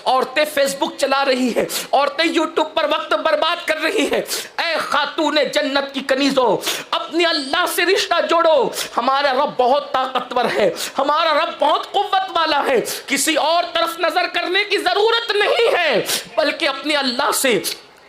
عورتیں فیس بک چلا رہی ہے، عورتیں یوٹیوب پر وقت برباد کر رہی ہے۔ اے خاتون جنت کی کنیزوں، اپنے اللہ سے رشتہ جوڑو۔ ہمارا رب بہت طاقتور ہے، ہمارا رب بہت قوت والا ہے، کسی اور طرف نظر کرنے کی ضرورت نہیں ہے، بلکہ اپنے اللہ سے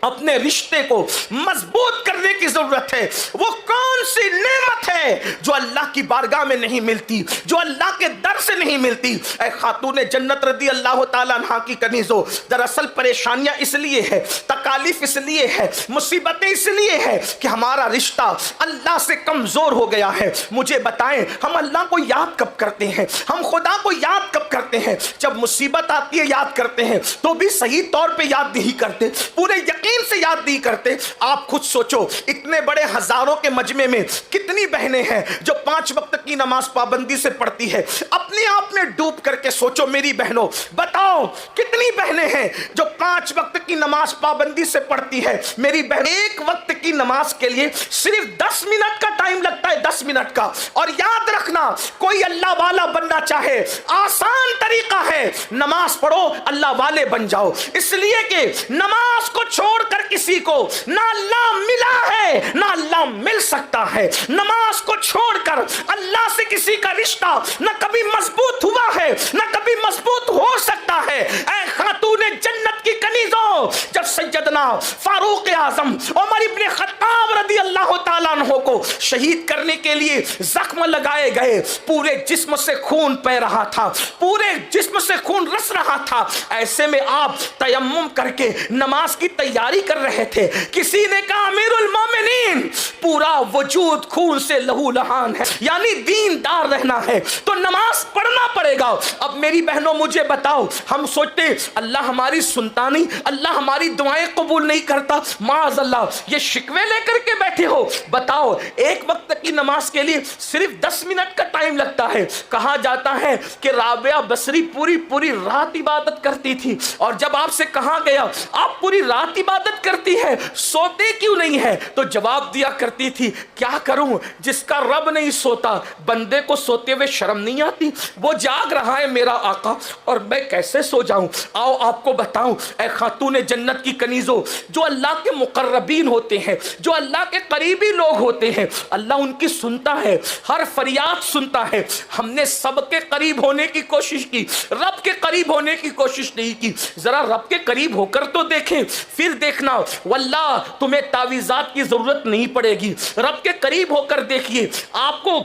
اپنے رشتے کو مضبوط کرنے کی ضرورت ہے۔ وہ کون سی نعمت ہے جو اللہ کی بارگاہ میں نہیں ملتی، جو اللہ کے در سے نہیں ملتی؟ اے خاتون جنت رضی اللہ تعالیٰ عنہ کی کنیزوں، دراصل پریشانیاں اس لیے ہے، تکالیف اس لیے ہے، مصیبتیں اس لیے ہے کہ ہمارا رشتہ اللہ سے کمزور ہو گیا ہے۔ مجھے بتائیں، ہم اللہ کو یاد کب کرتے ہیں؟ ہم خدا کو یاد کب کرتے ہیں؟ جب مصیبت آتی ہے یاد کرتے ہیں، تو بھی صحیح طور پہ یاد نہیں کرتے، پورے یقین سے یاد نہیں کرتے۔ آپ خود سوچو، اتنے بڑے ہزاروں کے مجمع میں کتنی بہنیں ہیں جو 5 وقت کی نماز پابندی سے پڑھتی ہے؟ اپنے آپ میں ڈوب کر کے سوچو میری بہنوں، بتاؤ کتنی بہنیں ہیں جو 5 وقت کی نماز پابندی سے پڑھتی ہے؟ میری بہن، ایک وقت کی نماز کے لیے صرف 10 منٹ کا ٹائم لگتا ہے، 10 منٹ کا۔ اور یاد رکھنا، کوئی اللہ والا بننا چاہے، آسان طریقہ ہے، نماز پڑھو، اللہ والے بن جاؤ۔ اس لیے کہ نماز کو چھوڑ کر کسی کو نہ اللہ ملا ہے نہ اللہ مل سکتا ہے۔ نماز کو چھوڑ کر اللہ سے کسی کا رشتہ نہ کبھی مضبوط ہوا ہے نہ کبھی مضبوط ہو سکتا ہے۔ اے خاتون جنت کی کنیزوں، جب سیدنا فاروق اعظم عمر ابن خطاب رضی اللہ تعالیٰ عنہ کو شہید کرنے کے لیے زخم لگائے گئے، پورے جسم سے خون بہ رہا تھا، پورے جسم سے خون رس رہا تھا، ایسے میں آپ تیمم کر کے نماز کی تیاری کر رہے تھے۔ کسی نے کہا امیر المومنین، پورا وجود خون سے لہو لہان ہے، یعنی دیندار رہنا ہے تو نماز پڑھنا پڑے گا۔ اب میری بہنوں مجھے بتاؤ، ہم سوچتے اللہ ہماری سنتا نہیں، اللہ ہماری دعائیں قبول نہیں کرتا، معاذ اللہ یہ شکوے لے کر کے بیٹھے ہو۔ بتاؤ، ایک وقت کی نماز کے لیے صرف 10 منٹ کا ٹائم لگتا ہے۔ کہا جاتا ہے کہ رابعہ بصری پوری رات عبادت کرتی تھی، اور جب آپ سے کہا گیا آپ پوری رات عبادت کرتی ہے، سوتے کیوں نہیں ہے؟ تو جواب دیا کرتی تھی، کیا کروں، جس کا رب نہیں سوتا، بندے کو سوتے ہوئے شرم نہیں آتی؟ وہ جاگ رہا ہے میرا آقا، اور میں کیسے سو جاؤں؟ آؤ آپ کو بتاؤں، اے خاتون جنت کی کنیزوں، جو اللہ کے مقربین ہوتے ہیں، جو اللہ کے قریبی لوگ ہوتے ہیں، اللہ ان کی سنتا ہے، ہر فریاد سنتا ہے۔ ہم نے سب کے قریب ہونے کی کوشش کی، رب کے قریب ہونے کی کوشش نہیں کی۔ ذرا رب کے قریب ہو کر تو دیکھیں، پھر دیکھنا واللہ تمہیں تعویذات کی ضرورت نہیں پڑے گی۔ رب کے قریب ہو کر دیکھیے، آپ کو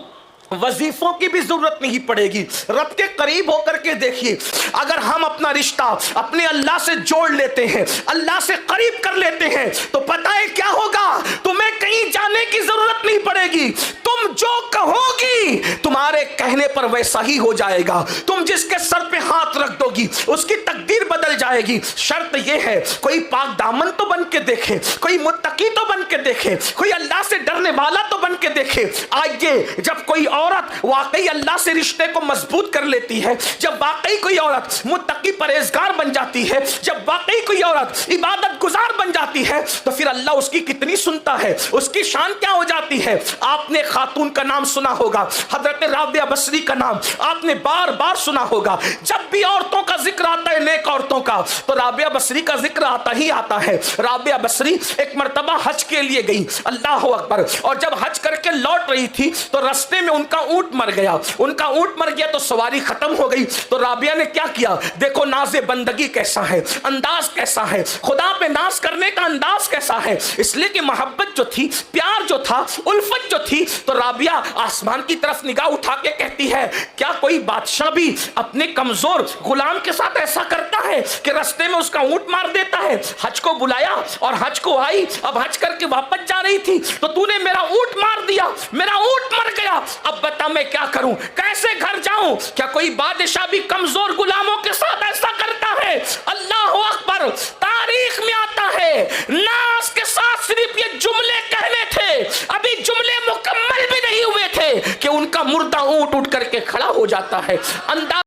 وظیفوں کی بھی ضرورت نہیں پڑے گی۔ رب کے قریب ہو کر کے دیکھیے، اگر ہم اپنا رشتہ اپنے اللہ سے جوڑ لیتے ہیں، اللہ سے قریب کر لیتے ہیں، تو پتہ ہے کیا ہوگا؟ تمہیں کہیں جانے کی ضرورت نہیں پڑے گی، تم جو کہو گی تمہارے کہنے پر ویسا ہی ہو جائے گا۔ تم جس کے سر پہ ہاتھ رکھ دو گی اس کی تقدیر بدل جائے گی۔ شرط یہ ہے، کوئی پاک دامن تو بن کے دیکھے، کوئی متقی تو بن کے دیکھے، کوئی اللہ سے ڈرنے والا تو بن کے دیکھے۔ آئیے، جب کوئی عورت واقعی اللہ سے رشتے کو مضبوط کر لیتی ہے، جب واقعی کوئی عورت متقی پرہیزگار بن جاتی ہے، جب واقعی کوئی عورت عبادت گزار بن جاتی ہے، تو پھر اللہ اس کی کتنی سنتا ہے، اس کی شان کیا ہو جاتی ہے۔ آپ نے خاتون کا نام سنا ہوگا، حضرت رابعہ بصری کا نام آپ نے بار بار سنا ہوگا۔ جب بھی عورتوں کا ذکر آتا ہے، نیک عورتوں کا، تو رابعہ بصری کا ذکر آتا ہی آتا ہے۔ رابعہ بصری ایک مرتبہ حج کے لیے گئی، اللہ اکبر، اور جب حج کر کے لوٹ رہی تھی تو رستے میں ان کا اونٹ مر گیا، ان کا اونٹ مر گیا تو سواری ختم ہو گئی۔ تو رابعہ نے کیا کیا؟ دیکھو ناز بندگی کیسا ہے، انداز کیسا ہے، خدا پہ ناز کرنے کا انداز کیسا ہے۔ اس لیے کہ محبت جو تھی، پیار جو تھا، الفت جو تھی، تو رابعہ آسمان کی طرف نگاہ اٹھا کے کہتی ہے، کیا کوئی بادشاہ بھی اپنے کمزور غلام کے ساتھ ایسا کرتا ہے کہ رستے میں اس کا اونٹ مار دیتا ہے؟ حج کو بلایا اور حج کو آئی، اب حج کر کے واپس جا رہی تھی تو تو نے میرا اونٹ مار دیا، میرا اونٹ مر گیا، اب بتا میں کیا کروں، کیسے گھر جاؤں؟ کیا کوئی بادشاہ بھی کمزور غلاموں کے ساتھ ایسا کرتا ہے؟ اللہ اکبر، تاریخ میں آتا ہے ناز کے ساتھ صرف یہ جملے کہنے تھے، ابھی جملے مکمل بھی نہیں ہوئے تھے کہ ان کا مردہ اونٹ اٹھ کر کے کھڑا ہو جاتا ہے۔ انداز